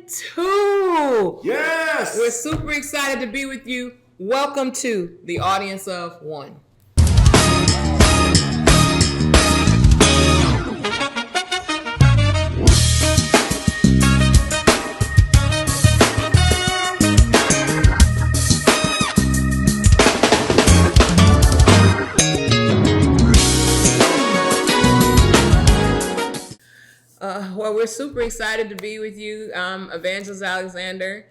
2. Yes! We're super excited to be with you. Welcome to the audience of one. Well, we're super excited to be with you. Evangelist Alexander.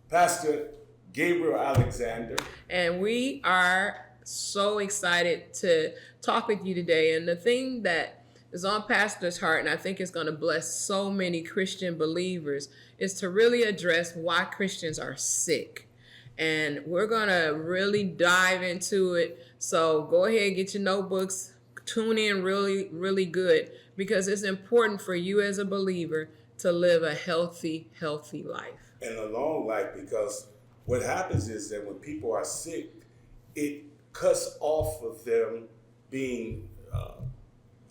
Pastor Gabriel Alexander. And we are so excited to talk with you today. And the thing that is on Pastor's heart, and I think is going to bless so many Christian believers, is to really address why Christians are sick. And we're going to really dive into it. So go ahead, get your notebooks, tune in really, really good, because it's important for you as a believer to live a healthy life. And a long life, because what happens is that when people are sick, it cuts off of them being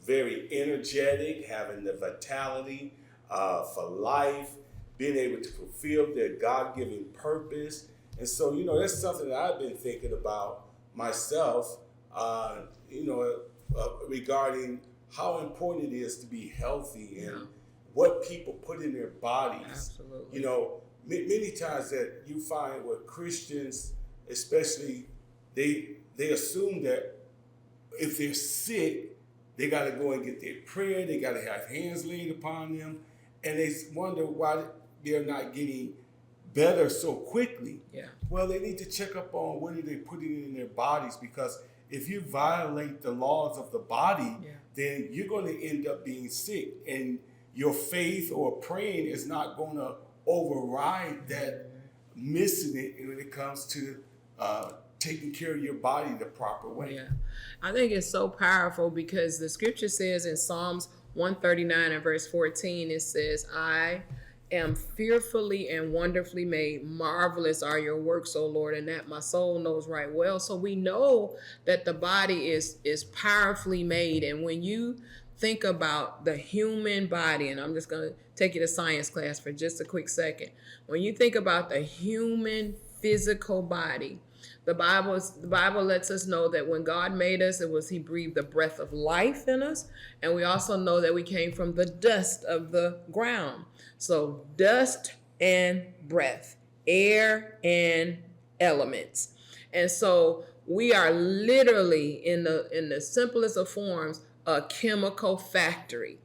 very energetic, having the vitality for life, being able to fulfill their God-given purpose. And so, that's something that I've been thinking about myself, regarding how important it is to be healthy and what people put in their bodies. Absolutely. Many times that you find with Christians, especially, they assume that if they're sick, they got to go and get their prayer, they got to have hands laid upon them, and they wonder why they're not getting better so quickly. Yeah. Well, they need to check up on what are they putting in their bodies, because if you violate the laws of the body, then you're going to end up being sick, and your faith or praying is not going to override that missing it when it comes to taking care of your body the proper way. Yeah, I think it's so powerful because the scripture says in Psalms 139 and verse 14, it says, I am fearfully and wonderfully made. Marvelous are your works, O Lord, and that my soul knows right well. So we know that the body is powerfully made. And when you think about the human body, and I'm just going to take you to science class for just a quick second. When you think about the human physical body, the Bible lets us know that when God made us, he breathed the breath of life in us. And we also know that we came from the dust of the ground. So dust and breath, air and elements. And so we are literally in the simplest of forms, a chemical factory.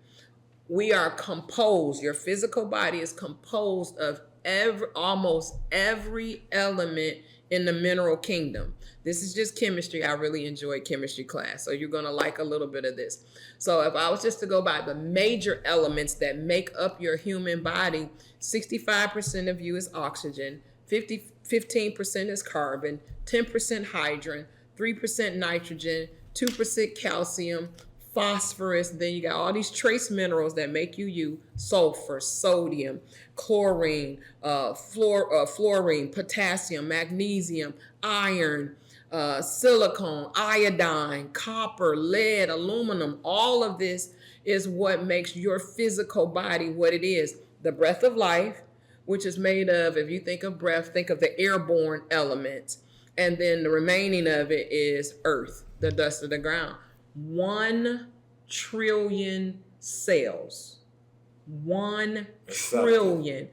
We are composed. Your physical body is composed of almost every element in the mineral kingdom. This is just chemistry. I really enjoyed chemistry class, so you're going to like a little bit of this. So if I was just to go by the major elements that make up your human body, 65% of you is oxygen, 15% is carbon, 10% hydrogen, 3% nitrogen, 2% calcium, phosphorus. Then you got all these trace minerals that make you sulfur, sodium, chlorine, fluorine, potassium, magnesium, iron, silicone, iodine, copper, lead, aluminum. All of this is what makes your physical body what it is. The breath of life, which is made of, if you think of breath, think of the airborne elements. And then the remaining of it is earth, the dust of the ground. 1 trillion cells. 1 trillion.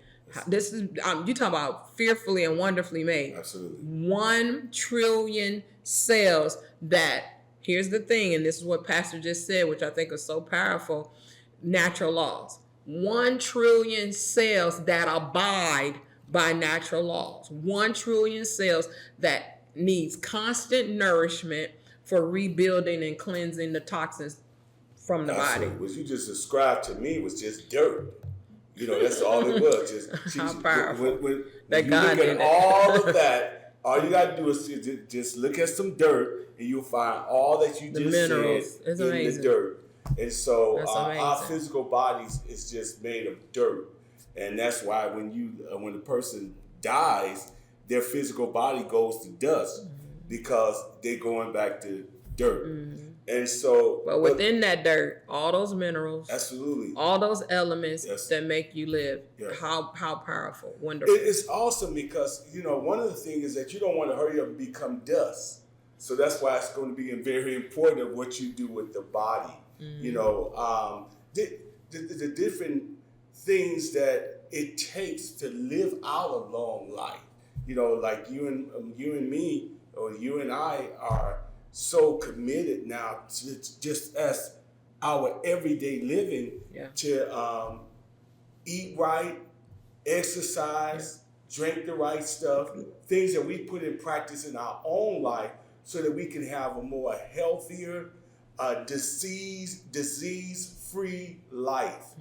This is you talk about fearfully and wonderfully made. Absolutely. 1 trillion cells. That, here's the thing, and this is what Pastor just said, which I think is so powerful, natural laws. 1 trillion cells that abide by natural laws. 1 trillion cells that needs constant nourishment for rebuilding and cleansing the toxins from the body. What you just described to me was just dirt. That's all it was. Just how powerful. When you look at all of that, all you got to do is just look at some dirt, and you'll find all that you just said in the dirt. And so our physical bodies is just made of dirt, and that's why when a person dies, their physical body goes to dust, because they're going back to dirt. And so, But within that dirt, all those minerals, absolutely, all those elements yes, that make you live. yeah. How powerful, wonderful. It's awesome because, you know, one of the things is that you don't want to hurry up and become dust. So that's why it's going to be very important of what you do with the body. You know, the different things that it takes to live out a long life. You know, like you and me, or you and I are so committed now to just as our everyday living to eat right, exercise, drink the right stuff, things that we put in practice in our own life so that we can have a more healthier, disease-free life.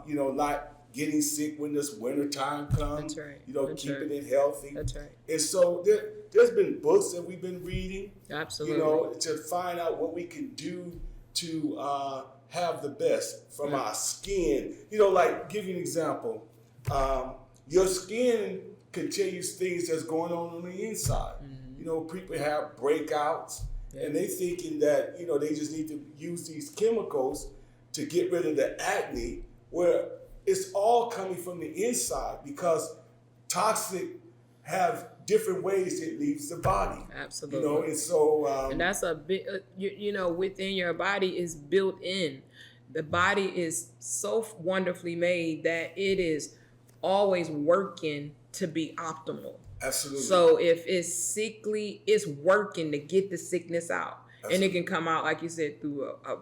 You know, not getting sick when this wintertime comes. That's right. You know, That's keeping right. it healthy. That's right. And so there's been books that we've been reading. Absolutely. You know, to find out what we can do to have the best from our skin. You know, like, give you an example. Your skin can tell you things that's going on the inside. You know, people have breakouts, and they thinking that, you know, they just need to use these chemicals to get rid of the acne, where it's all coming from the inside, because toxic have different ways it leaves the body. Absolutely. You know, and so and that's a big, you know, within your body is built in. The body is so wonderfully made that it is always working to be optimal. Absolutely. So if it's sickly, it's working to get the sickness out. Absolutely. And it can come out, like you said, through a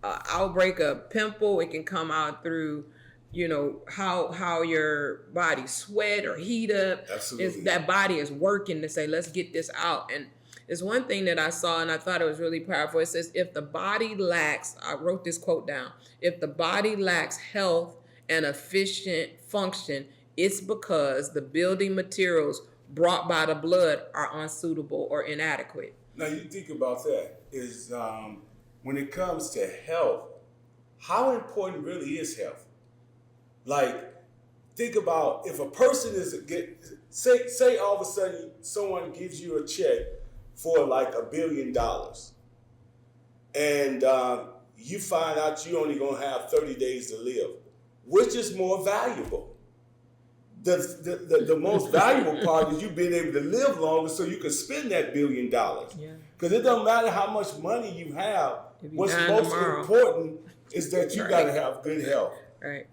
outbreak, a pimple. It can come out through, you know, how your body sweat or heat up. Absolutely. That body is working to say, let's get this out. And there's one thing that I saw, and I thought it was really powerful. It says, if the body lacks, I wrote this quote down, if the body lacks health and efficient function, it's because the building materials brought by the blood are unsuitable or inadequate. Now you think about that, is when it comes to health, how important really is health? Like, think about if a person say all of a sudden someone gives you a check for like $1 billion, and you find out you only gonna have 30 days to live. Which is more valuable? The most valuable part is you being able to live longer so you can spend that $1 billion. Yeah. Because it doesn't matter how much money you have. What's most important is that you got to have good health. Right.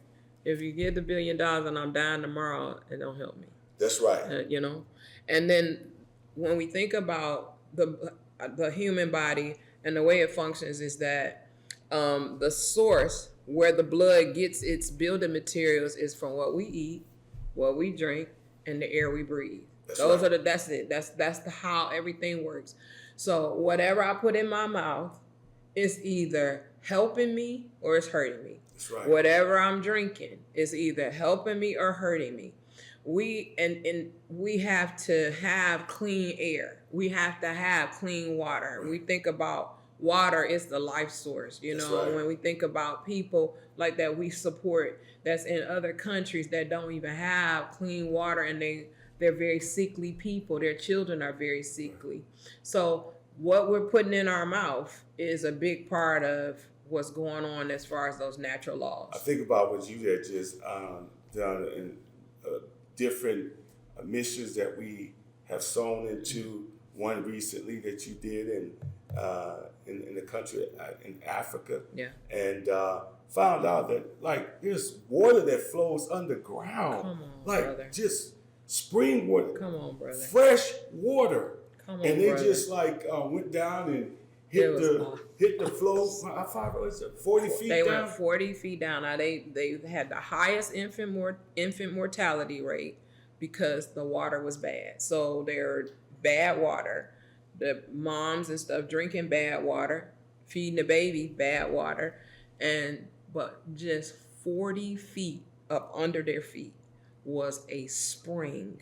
If you get the $1 billion and I'm dying tomorrow, it don't help me. That's right. You know? And then when we think about the human body and the way it functions is that the source where the blood gets its building materials is from what we eat, what we drink, and the air we breathe. That's it. That's how everything works. So whatever I put in my mouth is either helping me or it's hurting me. That's right. Whatever I'm drinking is either helping me or hurting me. We have to have clean air. We have to have clean water. Right. We think about water is the life source, you know. Right. When we think about people like that we support that's in other countries that don't even have clean water, and they're very sickly people. Their children are very sickly. So what we're putting in our mouth is a big part of what's going on as far as those natural laws. I think about what you had just done in different missions that we have sown into. One recently that you did in the country in Africa. Yeah. And found out that like there's water that flows underground. Come on, like brother. Just spring water. Come on, brother. Fresh water. Come on, and they brother. just like went down and hit the flow. How far was it? 40 feet they down? They went 40 feet down. Now they had the highest infant mortality rate because the water was bad. So they're bad water. The moms and stuff drinking bad water, feeding the baby bad water, but just 40 feet up under their feet was a spring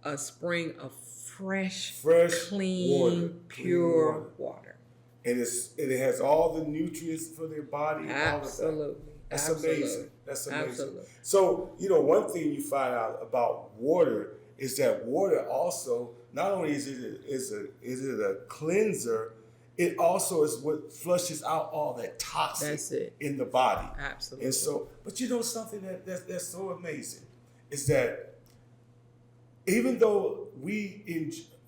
of fresh clean water, pure water. And it has all the nutrients for their body. Absolutely. All of that. That's amazing. That's amazing. Absolutely. So, you know, one thing you find out about water is that water also, not only is it a cleanser, it also is what flushes out all that toxic That's it. in the body. Absolutely. And so, but you know something that's so amazing is that even though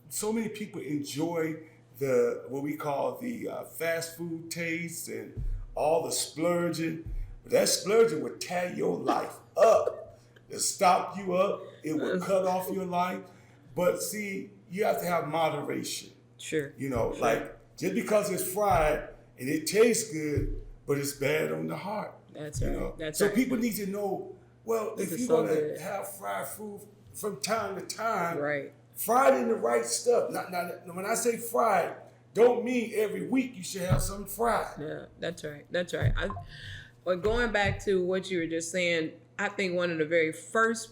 so many people enjoy the what we call the fast food taste and all the splurging, but that splurging would tear your life up. It'll stop you up. It will cut off your life. But see, you have to have moderation. Sure. You know, like just because it's fried and it tastes good, but it's bad on the heart. That's You right. know? That's so right. people need to know, well, This if is you're so gonna good. have fried food from time to time, Right. fried in the right stuff. Not when I say fried, don't mean every week you should have something fried. Yeah, that's right. That's right. But going back to what you were just saying, I think one of the very first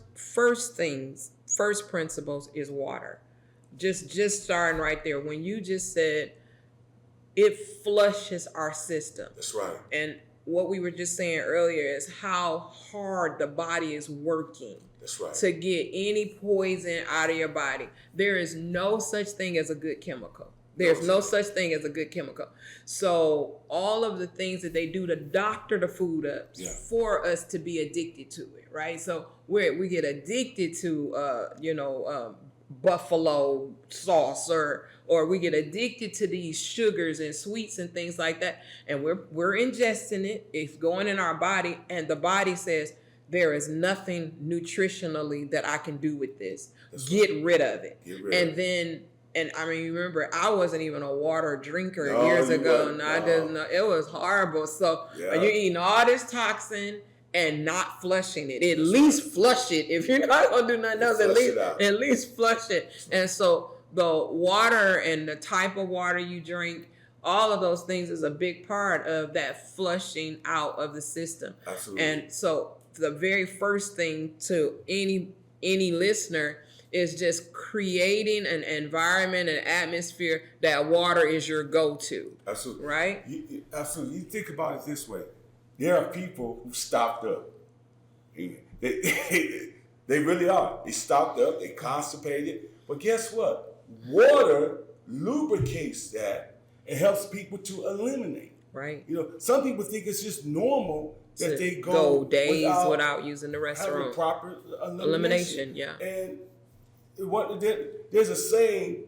principles is water. Just starting right there. When you just said it flushes our system. That's right. And what we were just saying earlier is how hard the body is working That's right. to get any poison out of your body. There is no such thing as a good chemical. There's no such thing as a good chemical. So all of the things that they do to doctor the food up for us to be addicted to it, right? So we get addicted to, buffalo sauce or we get addicted to these sugars and sweets and things like that. And we're ingesting it. It's going in our body and the body says, there is nothing nutritionally that I can do with this. Get rid of it. And I mean, remember, I wasn't even a water drinker years ago. And I didn't know. It was horrible. So you're eating all this toxin and not flushing it. At least flush it. If you're not going to do nothing else, at least flush it. And so the water and the type of water you drink, all of those things is a big part of that flushing out of the system. Absolutely. And so the very first thing to any listener is just creating an environment, an atmosphere that water is your go-to. Absolutely. Right? Absolutely. You think about it this way. There are people who stocked up. They really are. They stocked up. They constipated. But guess what? Water lubricates that and helps people to eliminate. Right. You know, some people think it's just normal that they go days without using the restroom. Having proper elimination. Yeah. And there's a saying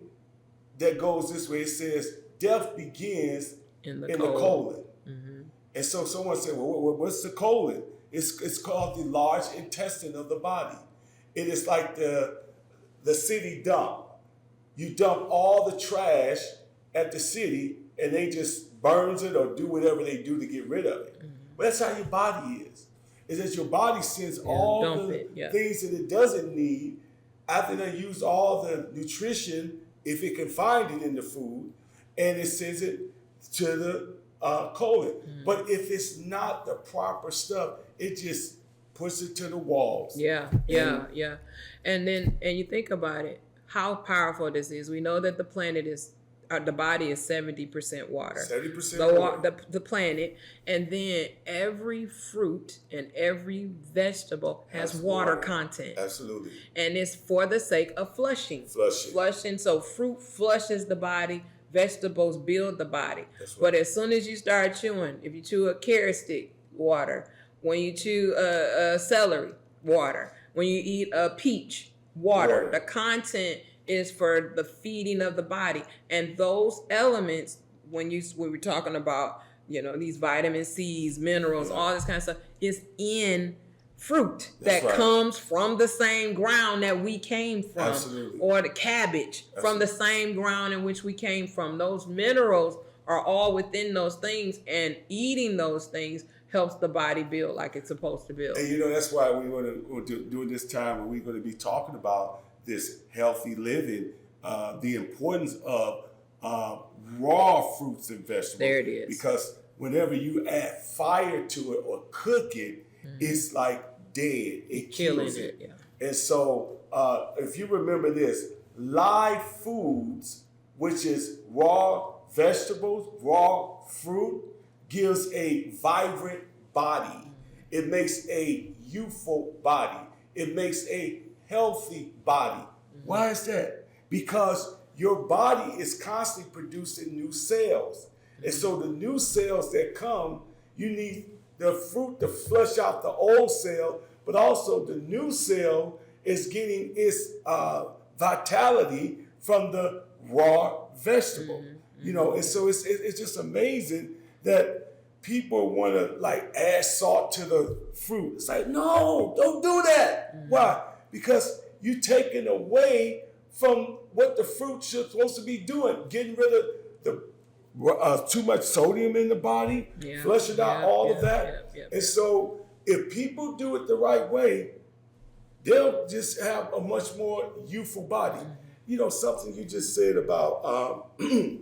that goes this way. It says, death begins in the colon. Mm-hmm. And so someone said, well, what's the colon? It's called the large intestine of the body. It is like the city dump. You dump all the trash at the city and they just burns it or do whatever they do to get rid of it. Mm-hmm. But that's how your body is. Is that your body sends all the things that it doesn't need after they use all the nutrition, if it can find it in the food, and it sends it to the colon. Mm. But if it's not the proper stuff, it just puts it to the walls. Yeah. And you think about it, how powerful this is. We know that the body is 70% water. 70% the planet, and then every fruit and every vegetable has water content. Absolutely. And it's for the sake of flushing. So fruit flushes the body, vegetables build the body. Right. But as soon as you start chewing, if you chew a carrot stick, water. When you chew celery, water. When you eat a peach, water. The content is for the feeding of the body, and those elements, when we were talking about, these vitamin C's, minerals, all this kind of stuff, is in fruit that comes from the same ground that we came from. Absolutely. Or the cabbage from the same ground in which we came from. Those minerals are all within those things, and eating those things helps the body build like it's supposed to build. And that's why we want to do this time where we're going to be talking about this healthy living, the importance of raw fruits and vegetables. There it is. Because whenever you add fire to it or cook it, it's like dead. It kills it. Yeah. And so if you remember this, live foods, which is raw vegetables, raw fruit, gives a vibrant body. It makes a youthful body. It makes a healthy body. Why is that? Because your body is constantly producing new cells. And so the new cells that come, you need the fruit to flush out the old cell, but also the new cell is getting its vitality from the raw vegetable. You know, and so it's just amazing that people want to like add salt to the fruit. It's like, no, don't do that. Why? Because you're taking away from what the fruit should supposed to be doing, getting rid of the too much sodium in the body, flushing out all of that. And so if people do it the right way, they'll just have a much more youthful body. You know, something you just said about the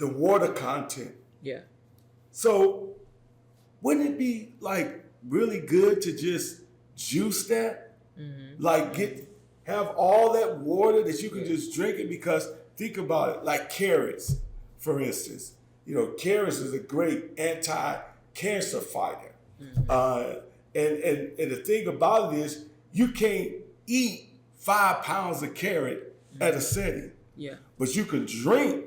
water content. Yeah. So wouldn't it be like really good to just juice that? Like have all that water that you can just drink it, because think about it, like carrots, for instance. You know, carrots is a great anti-cancer fighter. And the thing about it is you can't eat 5 pounds of carrot at a setting. Yeah. But you can drink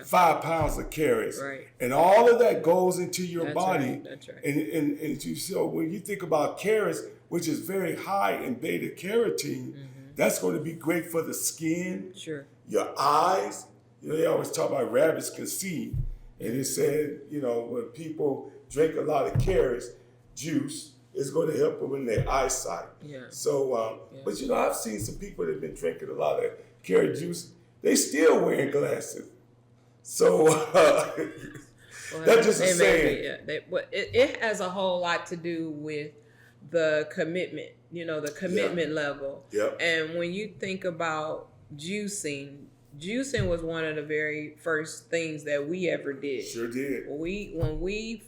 5 pounds of carrots. Right. And all of that goes into your That's body. right. That's right. And so when you think about carrots, which is very high in beta carotene, that's going to be great for the skin, Sure. your eyes. You know, they always talk about rabbits can see. And it said, you know, when people drink a lot of carrots juice, it's going to help them in their eyesight. Yeah. So, but you know, I've seen some people that have been drinking a lot of carrot juice. They still wearing glasses. So that's just a saying. It has a whole lot to do with the commitment, you know, the commitment level. Yep. And when you think about juicing was one of the very first things that we ever did. Sure did. When we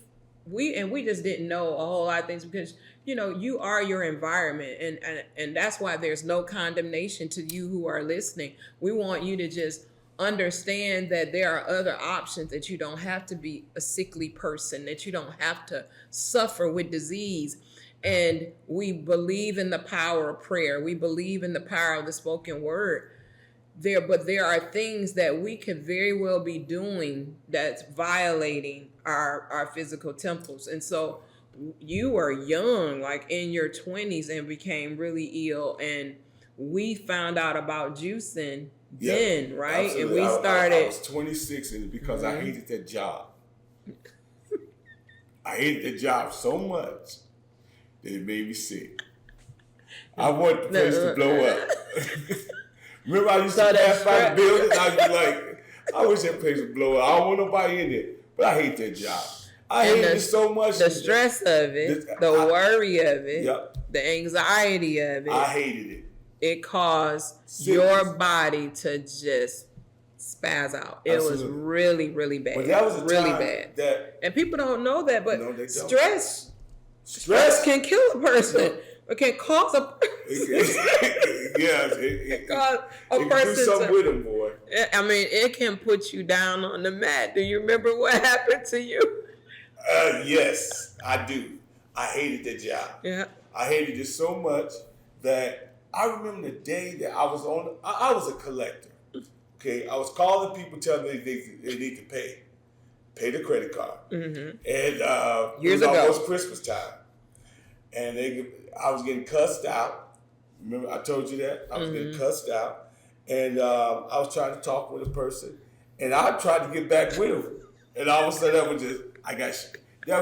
just didn't know a whole lot of things, because you know you are your environment, and that's why there's no condemnation to you who are listening. We want you to just understand that there are other options, that you don't have to be a sickly person, that you don't have to suffer with disease. And we believe in the power of prayer. We believe in the power of the spoken word. But there are things that we could very well be doing that's violating our physical temples. And so you were young, like in your 20s, and became really ill. And we found out about juicing then, right? Absolutely. And we started. I was 26, and because I hated that job. I hated that job so much that it made me sick. I wanted the place to blow up. Remember, I used to pass by the building. I'd be like, I wish that place would blow up. I don't want nobody in there. But I hate that job. I hated it so much. The stress of it, the worry of it, the anxiety of it. I hated it. It caused your body to just spaz out. It was really, really bad. But that was a really time bad. And people don't know that, but no, they don't. Stress can kill a person. It can cause a person. It cause a can person do something with them, boy. I mean, it can put you down on the mat. Do you remember what happened to you? Yes, I do. I hated that job. Yeah. I hated it so much that I remember the day that I was on. I was a collector. Okay, I was calling people, telling them they need to pay the credit card. And Years it was ago, almost Christmas time, and I was getting cussed out. Remember, I told you that I was getting cussed out, and I was trying to talk with a person, and I tried to get back with him, and all of a sudden that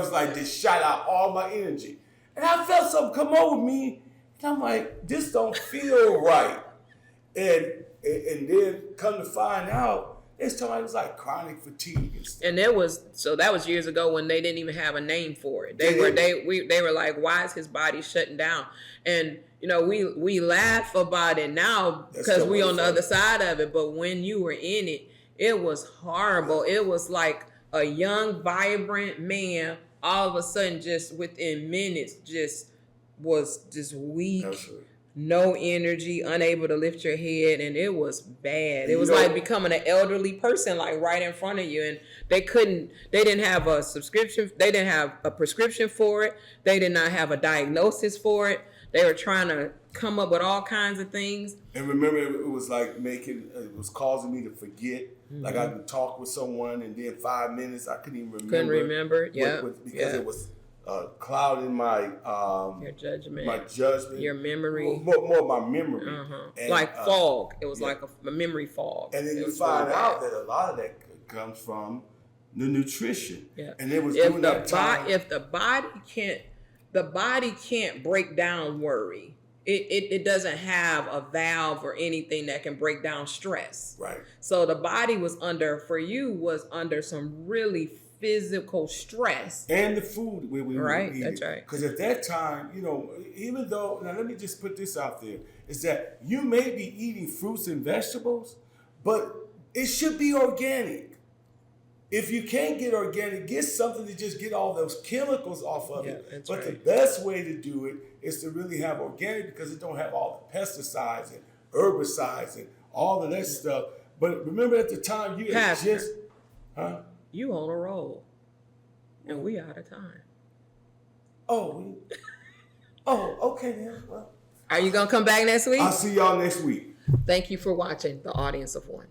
was like just shot out all my energy, and I felt something come over me, and I'm like, this don't feel right, and then come to find out. It's talking, it was like chronic fatigue and stuff. And that was years ago when they didn't even have a name for it. They were like, why is his body shutting down? And you know, we laugh about it now because we on the other side of it. But when you were in it, it was horrible. It was like a young, vibrant man all of a sudden, just within minutes, just was just weak. Absolutely. No energy, unable to lift your head, and it was bad. It was like becoming an elderly person, like right in front of you, and they didn't have a subscription, they didn't have a prescription for it, they did not have a diagnosis for it, They were trying to come up with all kinds of things. And remember, it was like it was causing me to forget. Like I could talk with someone, and then 5 minutes I couldn't even remember. Couldn't remember, yeah. Because it was clouding my your judgment, your memory, more my memory, and, like fog. It was like a memory fog. And then you find out that a lot of that comes from the nutrition. Yeah, and it was doing that time. If the body can't break down worry. It doesn't have a valve or anything that can break down stress. Right. So the body was under some really physical stress. And the food we right. were eating. That's right. Because at that time, even though, now let me just put this out there, is that you may be eating fruits and vegetables, but it should be organic. If you can't get organic, get something to just get all those chemicals off of it. But the best way to do it is to really have organic because it don't have all the pesticides and herbicides and all of that stuff. But remember at the time you had just, you on a roll, and we out of time. Oh, okay then. Well, are you gonna come back next week? I'll see y'all next week. Thank you for watching The Audience of One.